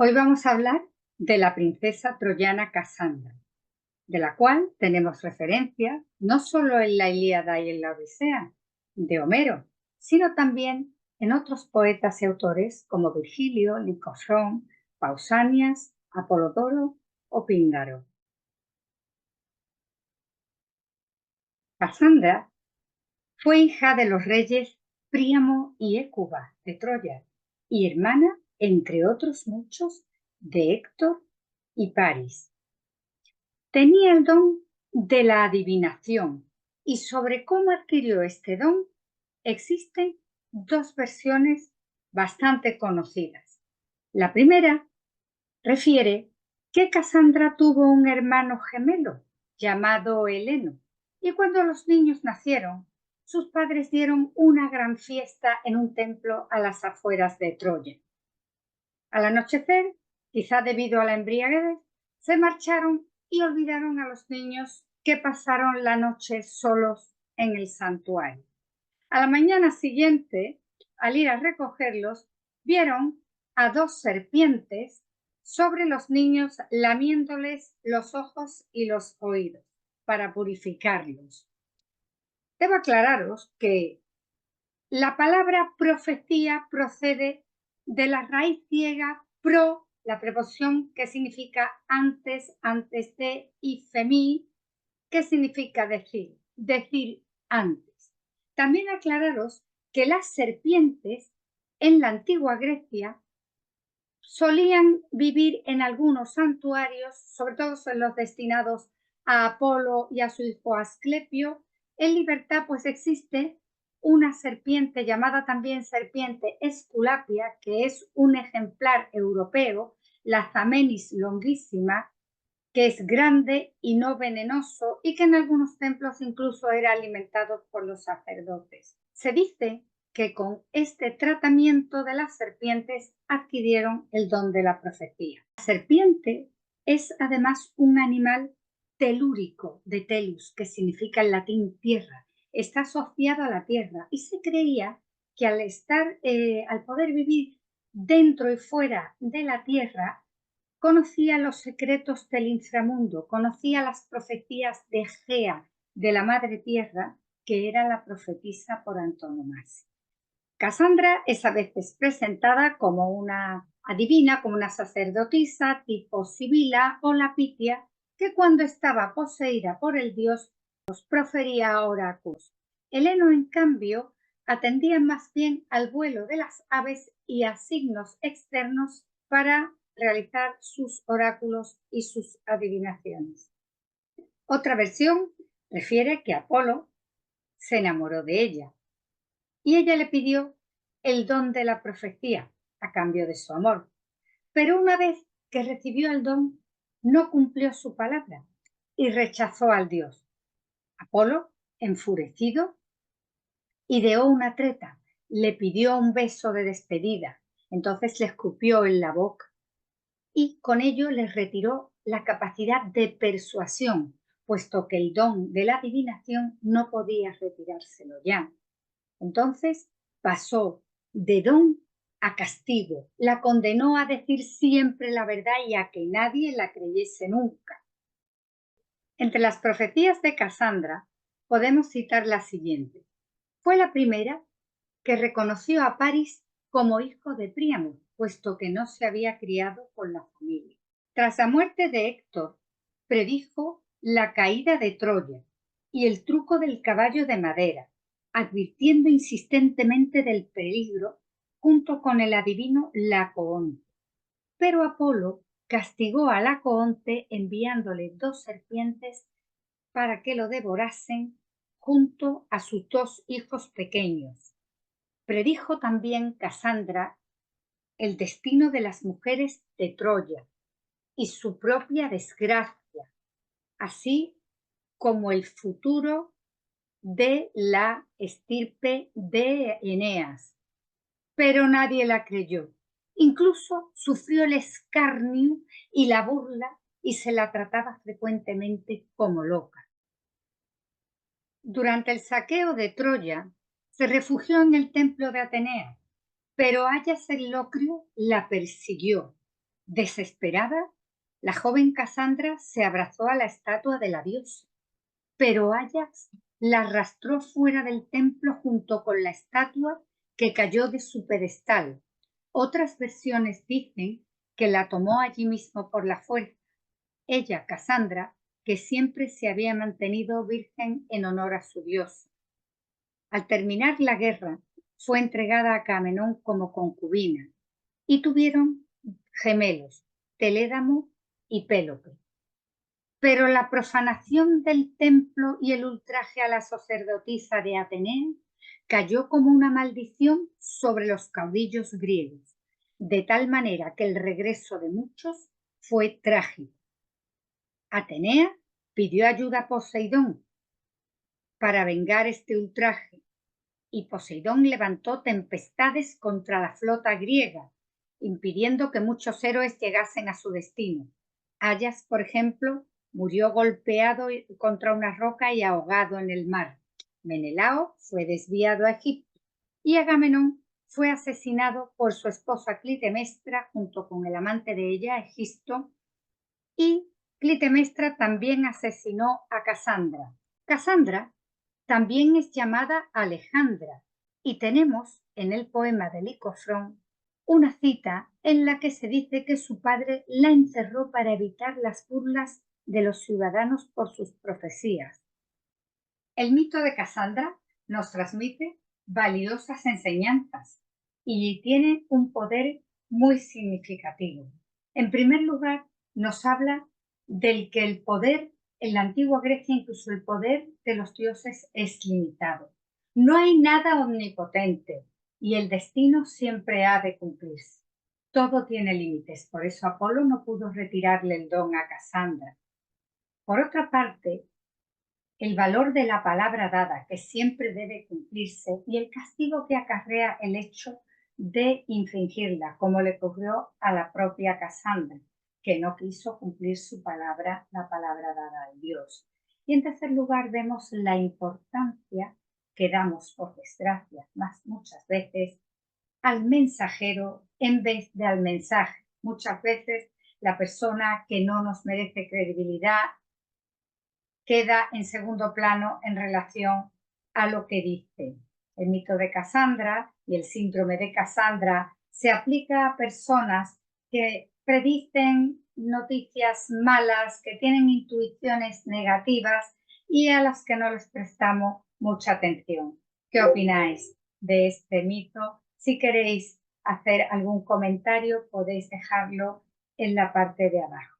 Hoy vamos a hablar de la princesa troyana Casandra, de la cual tenemos referencia no solo en la Ilíada y en la Odisea de Homero, sino también en otros poetas y autores como Virgilio, Licofrón, Pausanias, Apolodoro o Píndaro. Casandra fue hija de los reyes Príamo y Hécuba de Troya y hermana, entre otros muchos, de Héctor y Paris. Tenía el don de la adivinación y sobre cómo adquirió este don existen dos versiones bastante conocidas. La primera refiere que Casandra tuvo un hermano gemelo llamado Heleno y cuando los niños nacieron, sus padres dieron una gran fiesta en un templo a las afueras de Troya. Al anochecer, quizá debido a la embriaguez, se marcharon y olvidaron a los niños que pasaron la noche solos en el santuario. A la mañana siguiente, al ir a recogerlos, vieron a dos serpientes sobre los niños lamiéndoles los ojos y los oídos para purificarlos. Debo aclararos que la palabra profecía procede de la raíz griega pro, la preposición que significa antes, antes de, y femi, que significa decir, decir antes. También aclararos que las serpientes en la antigua Grecia solían vivir en algunos santuarios, sobre todo en los destinados a Apolo y a su hijo Asclepio, en libertad, pues existe una serpiente llamada también serpiente Esculapia, que es un ejemplar europeo, la Zamenis longuísima, que es grande y no venenoso y que en algunos templos incluso era alimentado por los sacerdotes. Se dice que con este tratamiento de las serpientes adquirieron el don de la profecía. La serpiente es además un animal telúrico, de telus, que significa en latín tierra. Está asociado a la tierra y se creía que al poder vivir dentro y fuera de la tierra, conocía los secretos del inframundo, conocía las profecías de Gea, de la Madre Tierra, que era la profetisa por antonomasia. Casandra es a veces presentada como una adivina, como una sacerdotisa tipo Sibila o la Pitia, que cuando estaba poseída por el dios profería oráculos. Heleno, en cambio, atendía más bien al vuelo de las aves y a signos externos para realizar sus oráculos y sus adivinaciones. Otra versión refiere que Apolo se enamoró de ella y ella le pidió el don de la profecía a cambio de su amor. Pero una vez que recibió el don, no cumplió su palabra y rechazó al dios. Apolo, enfurecido, ideó una treta, le pidió un beso de despedida, entonces le escupió en la boca y con ello le retiró la capacidad de persuasión, puesto que el don de la adivinación no podía retirárselo ya. Entonces pasó de don a castigo, la condenó a decir siempre la verdad y a que nadie la creyese nunca. Entre las profecías de Casandra podemos citar la siguiente. Fue la primera que reconoció a Paris como hijo de Príamo, puesto que no se había criado con la familia. Tras la muerte de Héctor, predijo la caída de Troya y el truco del caballo de madera, advirtiendo insistentemente del peligro junto con el adivino Lacoonte. Pero Apolo castigó a Lacoonte enviándole dos serpientes para que lo devorasen junto a sus dos hijos pequeños. Predijo también Casandra el destino de las mujeres de Troya y su propia desgracia, así como el futuro de la estirpe de Eneas. Pero nadie la creyó. Incluso sufrió el escarnio y la burla y se la trataba frecuentemente como loca. Durante el saqueo de Troya, se refugió en el templo de Atenea, pero Ayas el Locrio la persiguió Desesperada, la joven Casandra se abrazó a la estatua de la diosa, pero Áyax la arrastró fuera del templo junto con la estatua, que cayó de su pedestal. Otras versiones dicen que la tomó allí mismo por la fuerza. Ella, Casandra, que siempre se había mantenido virgen en honor a su dios. Al terminar la guerra, fue entregada a Agamenón como concubina y tuvieron gemelos, Telédamo y Pélope. Pero la profanación del templo y el ultraje a la sacerdotisa de Atenea cayó como una maldición sobre los caudillos griegos, de tal manera que el regreso de muchos fue trágico. Atenea pidió ayuda a Poseidón para vengar este ultraje, y Poseidón levantó tempestades contra la flota griega, impidiendo que muchos héroes llegasen a su destino. Áyax, por ejemplo, murió golpeado contra una roca y ahogado en el mar. Menelao fue desviado a Egipto y Agamenón fue asesinado por su esposa Clitemnestra junto con el amante de ella, Egisto, y Clitemnestra también asesinó a Casandra. Casandra también es llamada Alejandra, y tenemos en el poema de Licofrón una cita en la que se dice que su padre la encerró para evitar las burlas de los ciudadanos por sus profecías. El mito de Casandra nos transmite valiosas enseñanzas y tiene un poder muy significativo. En primer lugar, nos habla del que el poder, en la antigua Grecia, incluso el poder de los dioses es limitado. No hay nada omnipotente y el destino siempre ha de cumplirse. Todo tiene límites, por eso Apolo no pudo retirarle el don a Casandra. Por otra parte, el valor de la palabra dada, que siempre debe cumplirse, y el castigo que acarrea el hecho de infringirla, como le ocurrió a la propia Casandra, que no quiso cumplir su palabra, la palabra dada al Dios. Y en tercer lugar, vemos la importancia que damos, por desgracia, muchas veces, al mensajero en vez de al mensaje. Muchas veces la persona que no nos merece credibilidad queda en segundo plano en relación a lo que dice. El mito de Casandra y el síndrome de Casandra se aplica a personas que predicen noticias malas, que tienen intuiciones negativas y a las que no les prestamos mucha atención. ¿Qué opináis de este mito? Si queréis hacer algún comentario, podéis dejarlo en la parte de abajo.